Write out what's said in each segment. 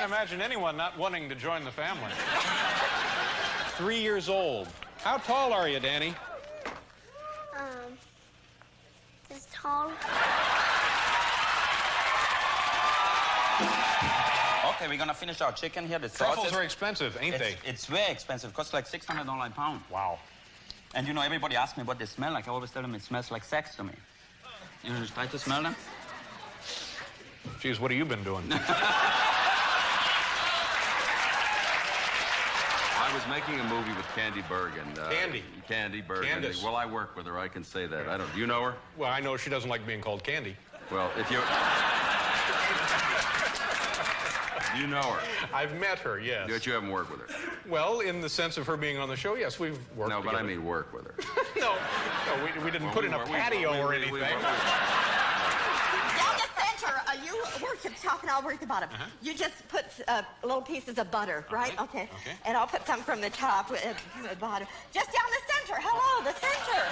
can't imagine anyone not wanting to join the family. 3 years old. How tall are you, Danny? As tall. Okay, we're gonna finish our chicken here. The Truffles are expensive, ain't they? It's very expensive. It costs like $600 a pound. Wow. And you know, everybody asks me what they smell like. I always tell them it smells like sex to me. You just try to smell them? Geez, what have you been doing? I was making a movie with Candy Berg and... Candy Berg. Candace. Well, I work with her. I can say that. I don't... Do you know her? Well, I know she doesn't like being called Candy. Well, if you... You know her. I've met her, yes. But you haven't worked with her. Well, in the sense of her being on the show, yes, we've worked No, but together. I mean work with her. No, we didn't put in a patio or anything. Down the center, you work at talking all work about it. You just put little pieces of butter, right? Okay. And I'll put some from the top at the bottom. Just down the center. Hello, the center.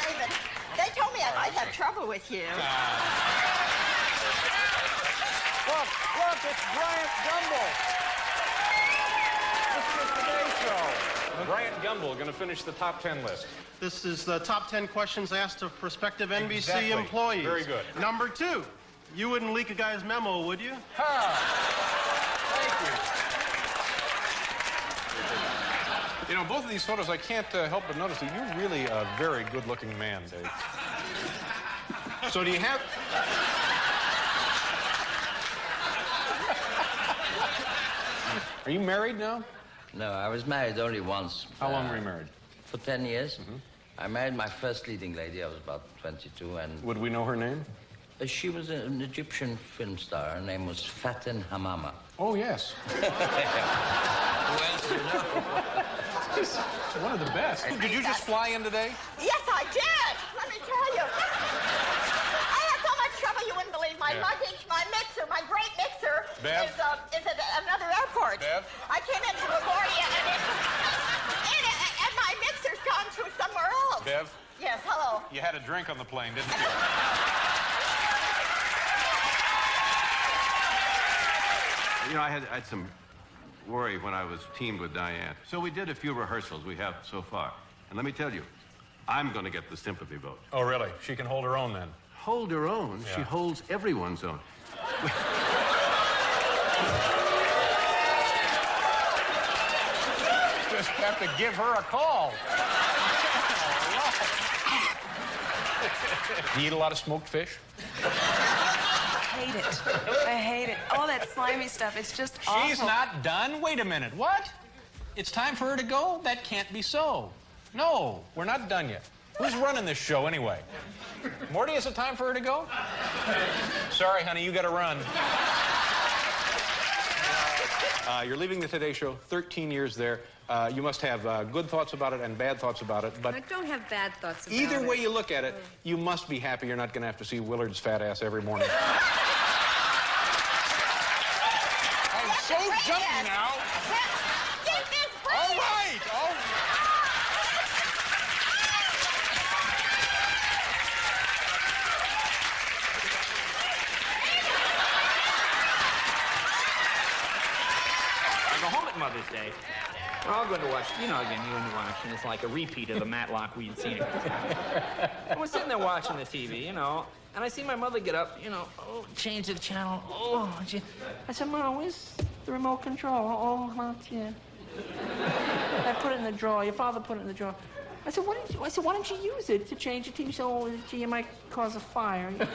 David, they told me I might have trouble with you. Look, it's Bryant Gumbel. This is the Today Show. Bryant Gumbel going to finish the top 10 list. This is the top 10 questions asked of prospective NBC Exactly. employees. Very good. Number 2, you wouldn't leak a guy's memo, would you? Thank you. You know, both of these photos, I can't help but notice that you're really a very good-looking man, Dave. So do you have... Are you married now? No, I was married only once. How long were you married? For 10 years. I married my first leading lady. I was about 22, and... Would we know her name? She was an Egyptian film star. Her name was Fatin Hamama. Oh, yes. Who else do you know? She's one of the best. Did you just fly in today? Yes, I did. Let me tell you. I had so much trouble you wouldn't believe. My luggage, my mixer, my great mixer Bev? is at another airport. Bev? I came into LaGuardia and my mixer's gone to somewhere else. Bev? Yes, hello. You had a drink on the plane, didn't you? You know, I had some worry when I was teamed with Diane. So we did a few rehearsals we have so far. And let me tell you, I'm going to get the sympathy vote. Oh, really? She can hold her own, then? Hold her own? Yeah. She holds everyone's own. Just have to give her a call. Do you eat a lot of smoked fish? I hate it. I hate it. All that slimy stuff, it's just awful. She's not done? Wait a minute. What? It's time for her to go? That can't be so. No, we're not done yet. Who's running this show anyway? Morty, is it time for her to go? Sorry, honey, you gotta run. You're leaving the Today Show, 13 years there. You must have good thoughts about it and bad thoughts about it, but... I don't have bad thoughts about it. Either way you look at it, you must be happy you're not gonna have to see Willard's fat ass every morning. I'm so jumpy now. Get this bread. All right. I go home at Mother's Day. We're all going to watch, you know, again, you and watch, and it's like a repeat of the Matlock we'd seen. And we're sitting there watching the TV, you know, and I see my mother get up, you know, change the channel. I said, Mom, where's the remote control? Oh, not yet. I put it in the drawer. Your father put it in the drawer. I said, why don't you use it to change the TV? So, gee, it might cause a fire. I said,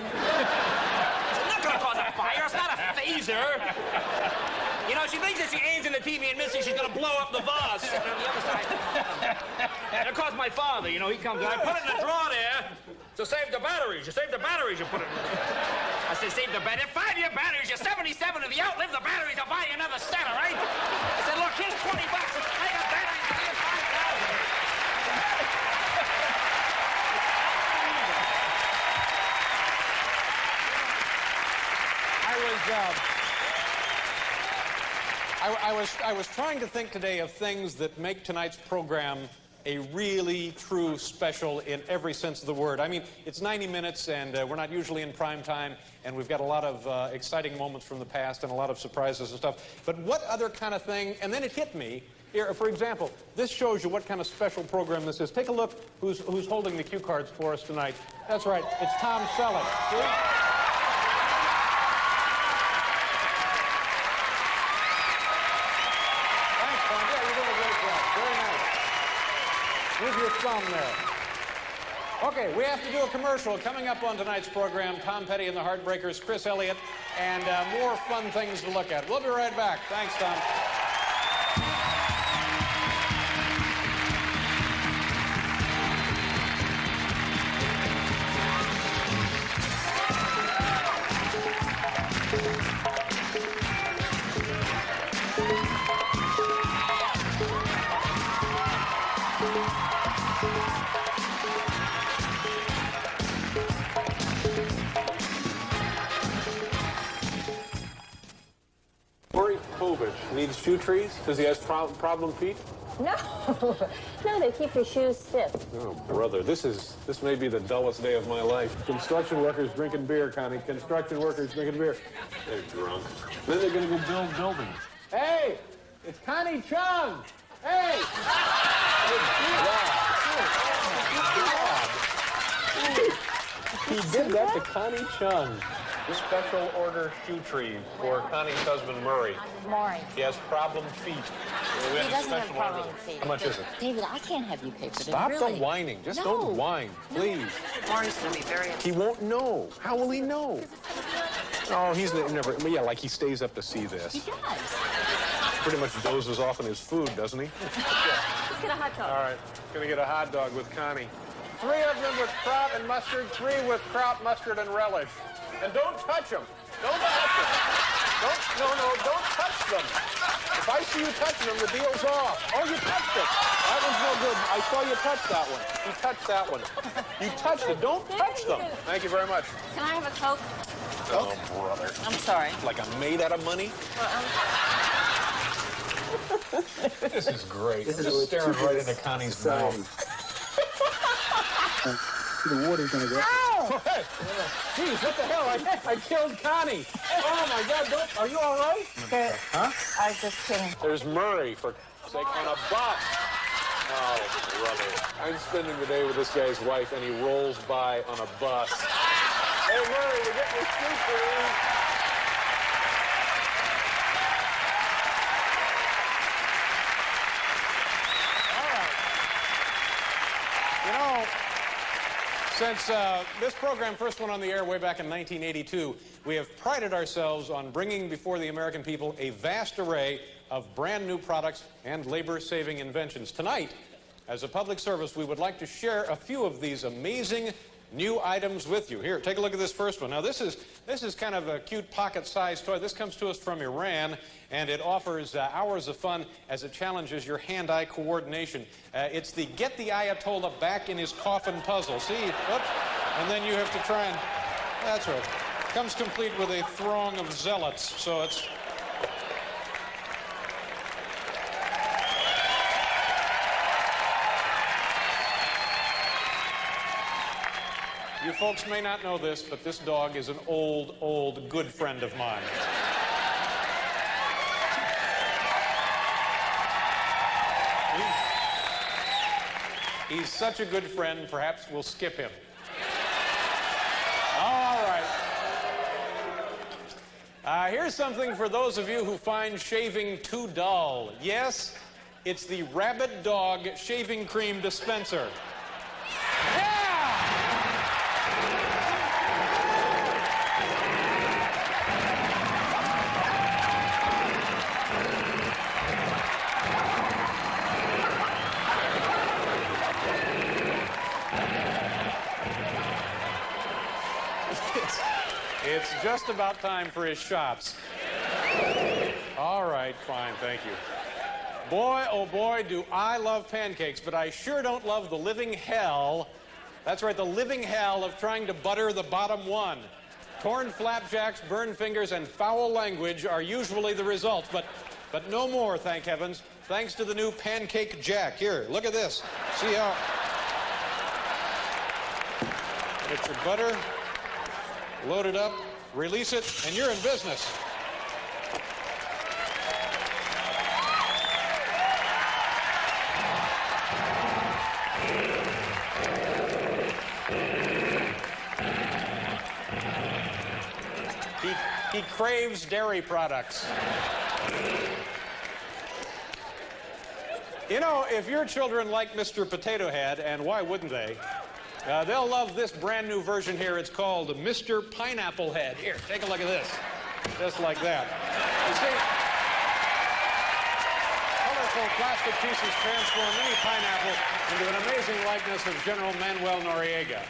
it's not going to cause a fire. It's not a phaser. You know, she thinks that she aims in the TV and misses, she's going to blow up the vase. And on the other side. And of course, my father, you know, he comes in. I put it in the drawer there to save the batteries. You save the batteries, you put it in the I said, save the batteries. 5-year batteries. You're 77. If you outlive the batteries, I'll buy you another set, all right? I said, look, here's $20. I got batteries. Here's $5,000. I was trying to think today of things that make tonight's program a really true special in every sense of the word. I mean, it's 90 minutes, and we're not usually in prime time, and we've got a lot of exciting moments from the past and a lot of surprises and stuff. But what other kind of thing, and then it hit me. Here, for example, this shows you what kind of special program this is. Take a look who's holding the cue cards for us tonight. That's right, it's Tom Selleck. See? Thanks, Tom. Yeah, you're doing a great job. Very nice. With your thumb there. Okay, we have to do a commercial. Coming up on tonight's program, Tom Petty and the Heartbreakers, Chris Elliott, and more fun things to look at. We'll be right back. Thanks, Tom. Needs shoe trees? Does he have problem feet? No, no, they keep your shoes stiff. Oh, brother, this may be the dullest day of my life. Construction workers drinking beer, Connie. Construction workers drinking beer. They're drunk. Then they're going to go build buildings. Hey, it's Connie Chung. Hey! He did that to Connie Chung. Special order shoe trees for Connie's husband, Murray. Maury. He has problem feet. He doesn't have problem feet. How much is it? David, I can't have you pay for this. Stop really. the whining. Just No. don't whine, please. Maury's going to be very upset. He won't know. How will he know? Oh, he's never. Yeah, like he stays up to see this. He does. Pretty much dozes off in his food, doesn't he? Let's get a hot dog. All right, gonna get a hot dog with Connie. 3 of them with kraut and mustard, 3 with kraut, mustard, and relish. And don't touch them. Don't touch them. Don't touch them. If I see you touching them, the deal's off. Oh, you touched it. That was no good. I saw you touch that one. You touched that one. You touched it. Don't touch them. Thank you very much. Can I have a Coke? Oh, brother. I'm sorry. Like I'm made out of money? This is great. This is staring right into Connie's mouth. The water's gonna go. Ow! Jeez, what the hell? I killed Connie. Oh my God! Are you all right? Huh? I was just kidding. There's Murray, for sake, on a bus. Oh, brother. I'm spending the day with this guy's wife, and he rolls by on a bus. Hey, Murray, we're getting your shoe trees. All right. You know, since this program first went on the air way back in 1982, we have prided ourselves on bringing before the American people a vast array of brand new products and labor-saving inventions. Tonight, as a public service, we would like to share a few of these amazing new items with you. Here, take a look at this first one. Now, this is kind of a cute pocket-sized toy. This comes to us from Iran, and it offers hours of fun as it challenges your hand-eye coordination. It's the Get the Ayatollah Back in His Coffin puzzle. See? Whoops. And then you have to try and... That's right. Comes complete with a throng of zealots, so it's... You folks may not know this, but this dog is an old, good friend of mine. He's such a good friend, perhaps we'll skip him. All right. Here's something for those of you who find shaving too dull. Yes, it's the Rabid Dog Shaving Cream Dispenser. It's just about time for his shots. All right, fine, thank you. Boy, oh boy, do I love pancakes, but I sure don't love the living hell. That's right, the living hell of trying to butter the bottom one. Torn flapjacks, burned fingers, and foul language are usually the results, but no more, thank heavens. thanks to the new Pancake Jack. Here, look at this. See how... Get your butter, load it up, release it, and you're in business. He craves dairy products. You know, if your children like Mr. Potato Head, and why wouldn't they, they'll love this brand new version here. It's called Mr. Pineapple Head. Here, take a look at this. Just like that. You see, colorful plastic pieces transform any pineapple into an amazing likeness of General Manuel Noriega.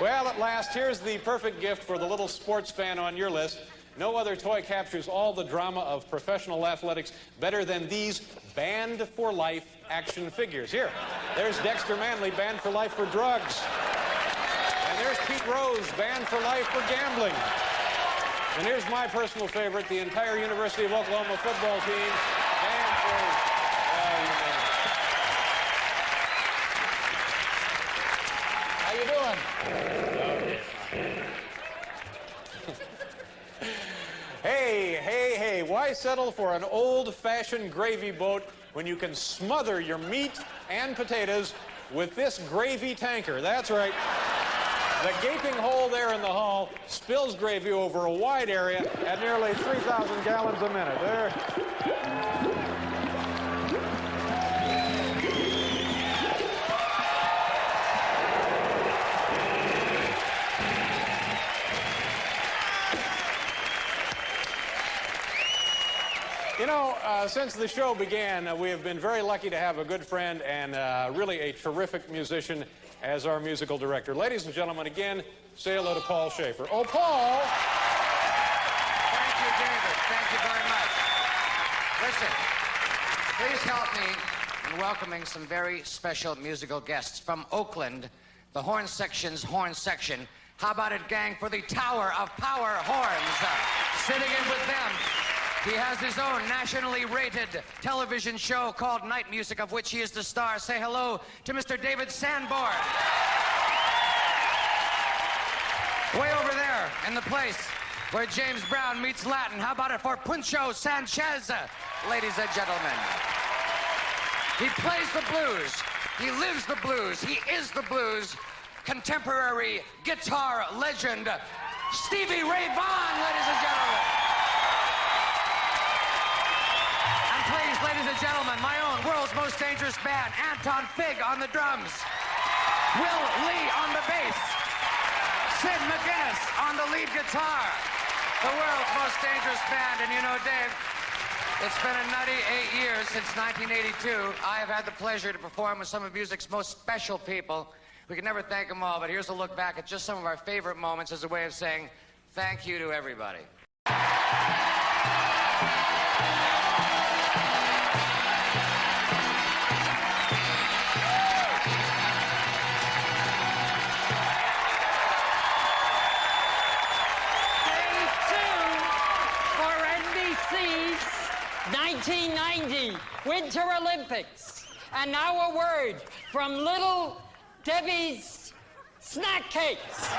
Well, at last, here's the perfect gift for the little sports fan on your list. No other toy captures all the drama of professional athletics better than these banned for life action figures. Here, there's Dexter Manley, banned for life for drugs. And there's Pete Rose, banned for life for gambling. And here's my personal favorite, the entire University of Oklahoma football team, banned for... How you doing? Hey, why settle for an old-fashioned gravy boat when you can smother your meat and potatoes with this gravy tanker? That's right. The gaping hole there in the hull spills gravy over a wide area at nearly 3,000 gallons a minute. There. You know, since the show began, we have been very lucky to have a good friend and really a terrific musician as our musical director. Ladies and gentlemen, again, say hello to Paul Schaefer. Oh, Paul! Thank you, David. Thank you very much. Listen, please help me in welcoming some very special musical guests from Oakland, the horn section's horn section. How about it, gang, for the Tower of Power Horns? Sitting in with them, he has his own nationally rated television show called Night Music, of which he is the star. Say hello to Mr. David Sanborn. Way over there in the place where James Brown meets Latin. How about it for Puncho Sanchez, ladies and gentlemen? He plays the blues. He lives the blues. He is the blues. Contemporary guitar legend, Stevie Ray Vaughan, ladies and gentlemen. Please, ladies and gentlemen, my own world's most dangerous band, Anton Fig on the drums, Will Lee on the bass, Sid McGuinness on the lead guitar, the world's most dangerous band. And you know, Dave, it's been a nutty 8 years since 1982. I have had the pleasure to perform with some of music's most special people. We can never thank them all, but here's a look back at just some of our favorite moments as a way of saying thank you to everybody. Day 2 for NBC's 1990 Winter Olympics. And now a word from Little Debbie's Snack Cakes.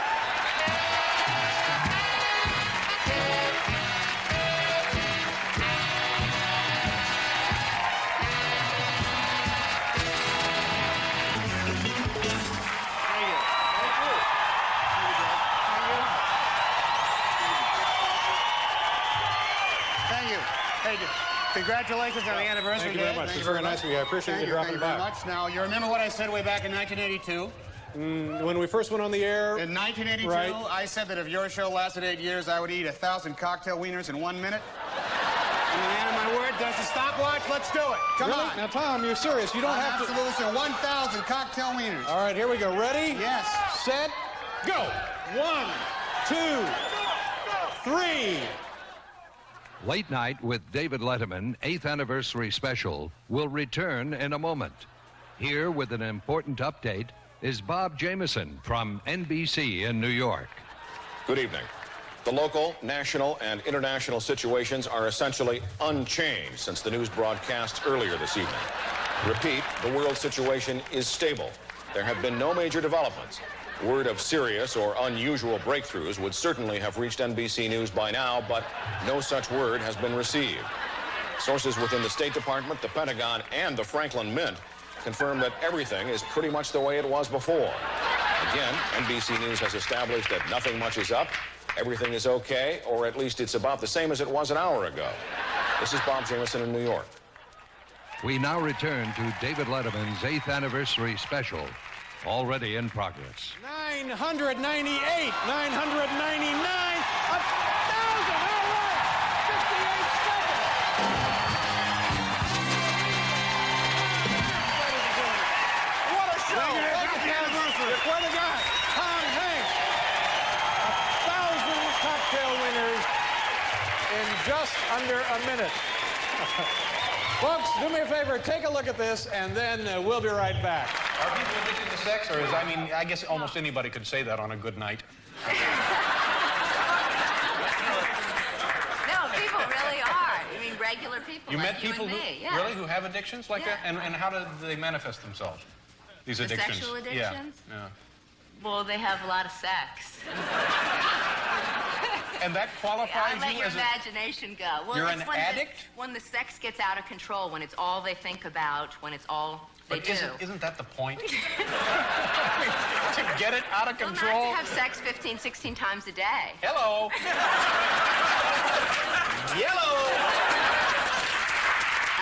Thank you. Congratulations on the anniversary. Thank you very much. It's very nice of you. I appreciate you dropping by. Thank you very much. Now, you remember what I said way back in 1982? When we first went on the air. In 1982, right. I said that if your show lasted 8 years, I would eat 1,000 cocktail wieners in 1 minute. And my word, there's a stopwatch. Let's do it. Come really? on. Now, Tom, you're serious. You don't have to. Absolutely, sir. 1,000 cocktail wieners. All right, here we go. Ready? Yes. Set, go. 1, 2, 3. Late Night with David Letterman, 8th anniversary special, will return in a moment. Here with an important update is Bob Jameson from NBC in New York. Good evening. The local, national, and international situations are essentially unchanged since the news broadcast earlier this evening. Repeat, the world situation is stable. There have been no major developments. Word of serious or unusual breakthroughs would certainly have reached NBC News by now, but no such word has been received. Sources within the State Department, the Pentagon, and the Franklin Mint confirm that everything is pretty much the way it was before. Again, NBC News has established that nothing much is up, everything is okay, or at least it's about the same as it was an hour ago. This is Bob Jameson in New York. We now return to David Letterman's 8th anniversary special, already in progress. 998, 999, 1,000, all right, 58 seconds. What a show! You're quite a guy. Tom Hanks, 1,000 cocktail winners in just under a minute. Folks, do me a favor, take a look at this, and then we'll be right back. Are people addicted to sex, or I mean, I guess almost anybody could say that on a good night. No, people really are. I mean, regular people. You like met people you and who me. Yeah. really who have addictions like that, and how do they manifest themselves? These The addictions. sexual addictions? Yeah. Well, they have a lot of sex. And that qualifies I let you your as imagination go. Well, You're it's an when addict? when the sex gets out of control, when it's all they think about, when it's all they But do. isn't that the point? To get it out of Well, control? not to have sex 15, 16 times a day. Hello. Yellow.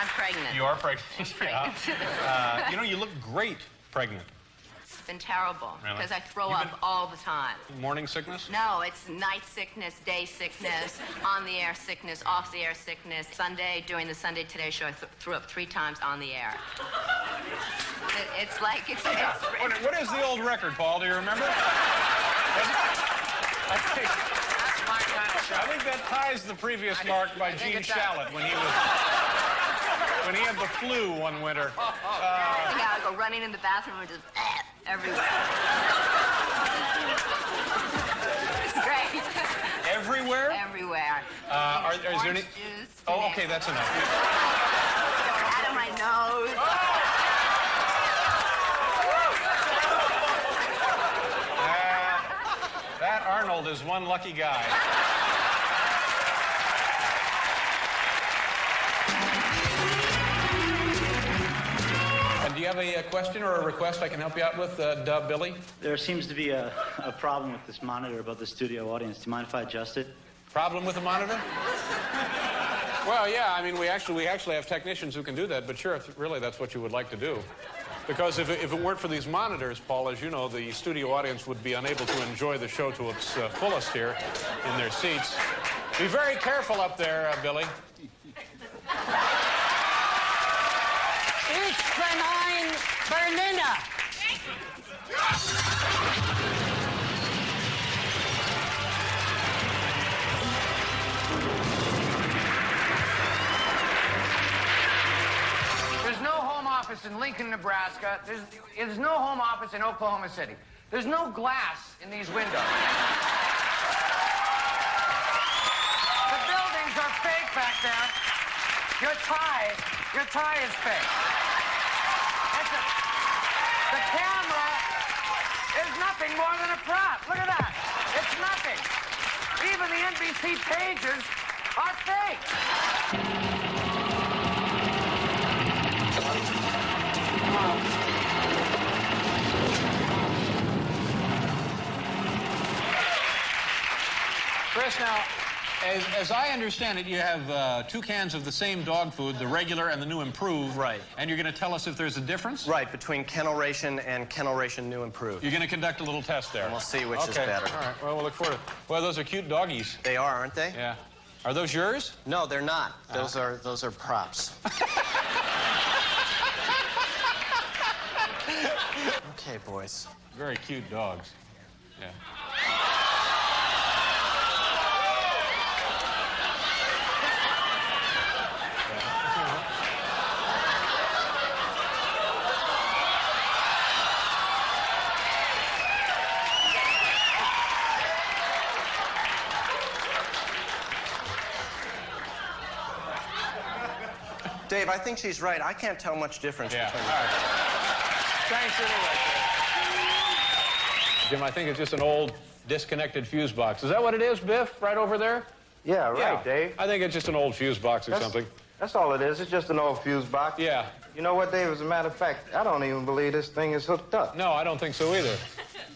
I'm pregnant. You are pregnant. I'm pregnant. Yeah. You know, you look great pregnant. It's been terrible Really? because I throw You've up all the time. Morning sickness? No, it's night sickness, day sickness, on the air sickness, off the air sickness. Sunday, during the Sunday Today Show, I threw up 3 times on the air. It's like, What is the old record, Paul? Do you remember? I think that ties the previous mark by Gene Shalit when he had the flu one winter. I go running in the bathroom and just everywhere. It's great. Everywhere? Everywhere. Is there any? Juice, Oh, okay, that's enough. out of my nose. That Arnold is one lucky guy. And do you have a question or a request I can help you out with, Billy? There seems to be a problem with this monitor above the studio audience. Do you mind if I adjust it? Problem with the monitor? Well, yeah, I mean, we actually have technicians who can do that, but sure, if really that's what you would like to do. Because if it weren't for these monitors, Paul, as you know, the studio audience would be unable to enjoy the show to its fullest here in their seats. Be very careful up there, Billy. Ich bin ein Berliner. There's no home office in Lincoln, Nebraska. There's no home office in Oklahoma City. There's no glass in these windows. The buildings are fake back there. Your tie is fake. The camera is nothing more than a prop. Look at that. It's nothing. Even the NBC pages are fake. Chris, now, as I understand it, you have 2 cans of the same dog food, the regular and the new improved. Right. And you're going to tell us if there's a difference? Right, between Kennel Ration and Kennel Ration New Improved. You're going to conduct a little test there. And we'll see which is Okay. better. All right, well, we'll look forward to it. Well, those are cute doggies. They are, aren't they? Yeah. Are those yours? No, they're not. Those are props. Okay, boys. Very cute dogs. Yeah. Dave, I think she's right. I can't tell much difference between all right. Thanks anyway, Jim, I think it's just an old disconnected fuse box. Is that what it is, Biff, right over there? Yeah, right, Dave. I think it's just an old fuse box or something. That's all it is. It's just an old fuse box. Yeah. You know what, Dave? As a matter of fact, I don't even believe this thing is hooked up. No, I don't think so either.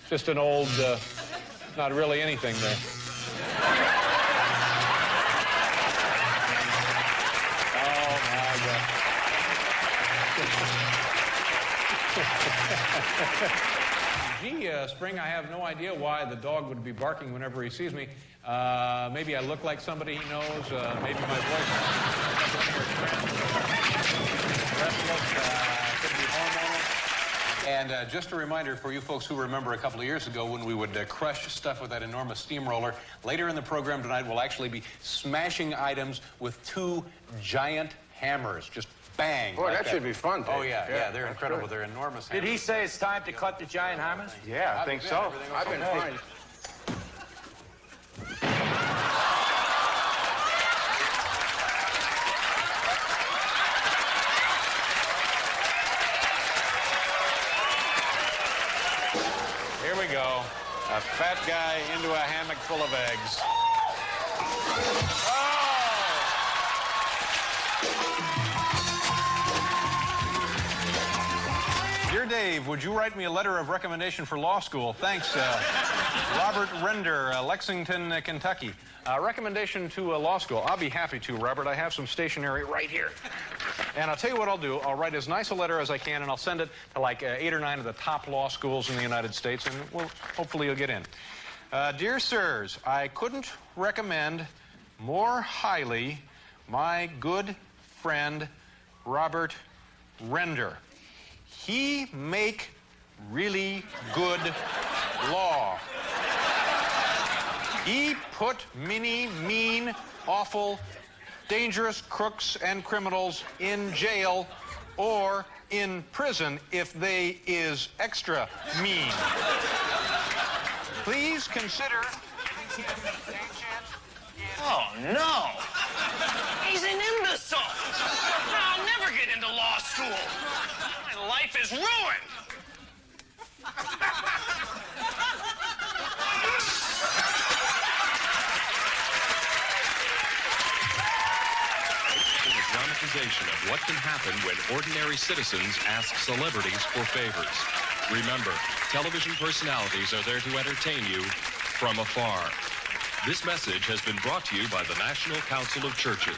Just an old, not really anything there. Oh, my God. Gee, Spring, I have no idea why the dog would be barking whenever he sees me. Maybe I look like somebody he knows. Maybe my voice could be hormonal. And just a reminder for you folks who remember a couple of years ago when we would crush stuff with that enormous steamroller, later in the program tonight we'll actually be smashing items with 2 giant hammers. Just bang. Boy, like that should be fun, Dave. Oh, yeah, they're incredible. Good. They're enormous hammers. Did he say it's time to cut the giant hammers? Yeah, I think so. I've been fine. Here we go. A fat guy into a hammock full of eggs. Dear Dave, would you write me a letter of recommendation for law school? Thanks, Robert Render, Lexington, Kentucky. Recommendation to law school. I'll be happy to, Robert. I have some stationery right here. And I'll tell you what I'll do. I'll write as nice a letter as I can, and I'll send it to like 8 or 9 of the top law schools in the United States, and hopefully you'll get in. Dear sirs, I couldn't recommend more highly my good friend, Robert Render. He make really good law. He put many mean, awful, dangerous crooks and criminals in jail or in prison if they is extra mean. Please consider... Oh, no! He's an imbecile! I'll never get into law school! My life is ruined! The dramatization of what can happen when ordinary citizens ask celebrities for favors. Remember, television personalities are there to entertain you from afar. This message has been brought to you by the National Council of Churches.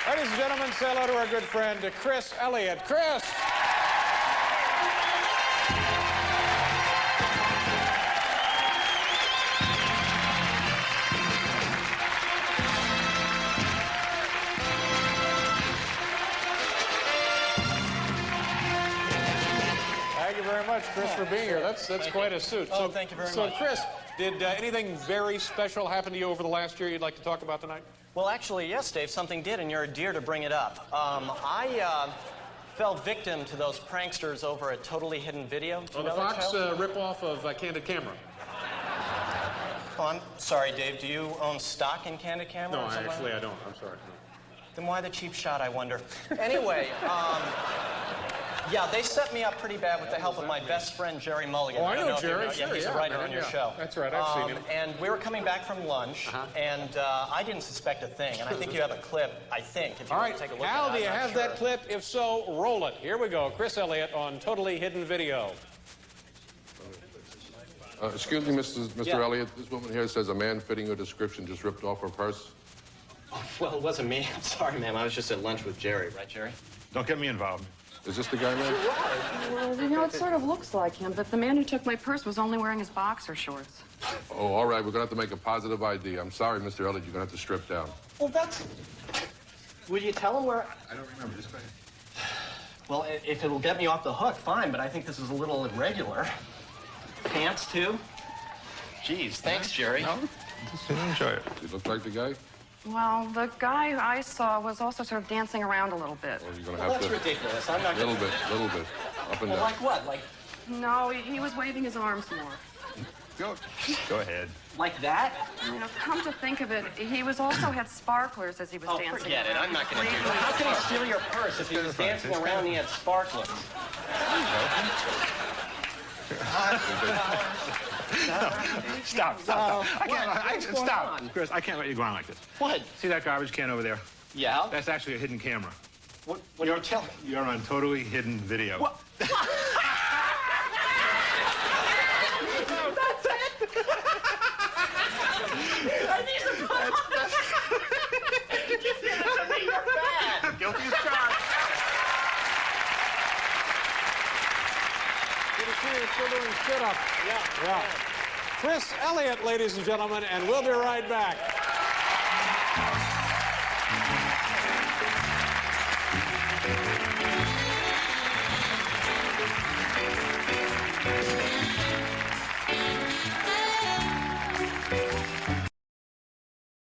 Ladies and gentlemen, say hello to our good friend, Chris Elliot. Chris! Thank you very much, Chris, for being here. That's quite a suit. Oh, thank you very much. So, Chris, did anything very special happen to you over the last year you'd like to talk about tonight? Well, actually, yes, Dave, something did, and you're a dear to bring it up. I fell victim to those pranksters over at Totally Hidden Video. Oh, the Fox ripoff of Candid Camera. Oh, I'm sorry, Dave. Do you own stock in Candid Camera? No, or something? actually, I don't. I'm sorry. Then why the cheap shot, I wonder? Anyway, yeah, they set me up pretty bad with the help of my best friend, Jerry Mulligan. Oh, I know Jerry. Yeah, Sure, he's a writer man, on your show. That's right, I've seen him. And we were coming back from lunch, and I didn't suspect a thing. And I think you have a clip, I think, if you All want right, to take a look Al, at it. do you have that clip? If so, roll it. Here we go. Chris Elliott on Totally Hidden Video. Excuse me, Mr. Yeah. Elliott. This woman here says a man fitting her description just ripped off her purse. Oh, well, it wasn't me. I'm sorry, ma'am. I was just at lunch with Jerry. Right, Jerry? Don't get me involved. Is this the guy, man? Well, you know, it sort of looks like him, but the man who took my purse was only wearing his boxer shorts. Oh, all right. We're going to have to make a positive ID. I'm sorry, Mr. Elliott. You're going to have to strip down. Well, that's... Will you tell him where... I don't remember. Just go ahead. Well, if it'll get me off the hook, fine, but I think this is a little irregular. Pants, too? Jeez, thanks, Jerry. No, just enjoy it. You look like the guy? Well, the guy I saw was also sort of dancing around a little bit. Well, you're going to Well, have that's to... ridiculous. I'm not Little bit. Up and Well, down. like what? Like... No, he was waving his arms more. Go ahead. Like that? You know, come to think of it, he was also had sparklers as he was Oh, dancing. forget it. around. I'm not going to do that. How can he steal your purse if he was dancing around and he had sparklers? Stop. Stop. Chris, I can't let you go on like this. What? See that garbage can over there? Yeah? That's actually a hidden camera. What are you telling me? You're on totally hidden video. What? That's it? These are you're bad. Guilty as charged. Good to see you still doing sit-ups. Yeah. Chris Elliot, ladies and gentlemen, and we'll be right back.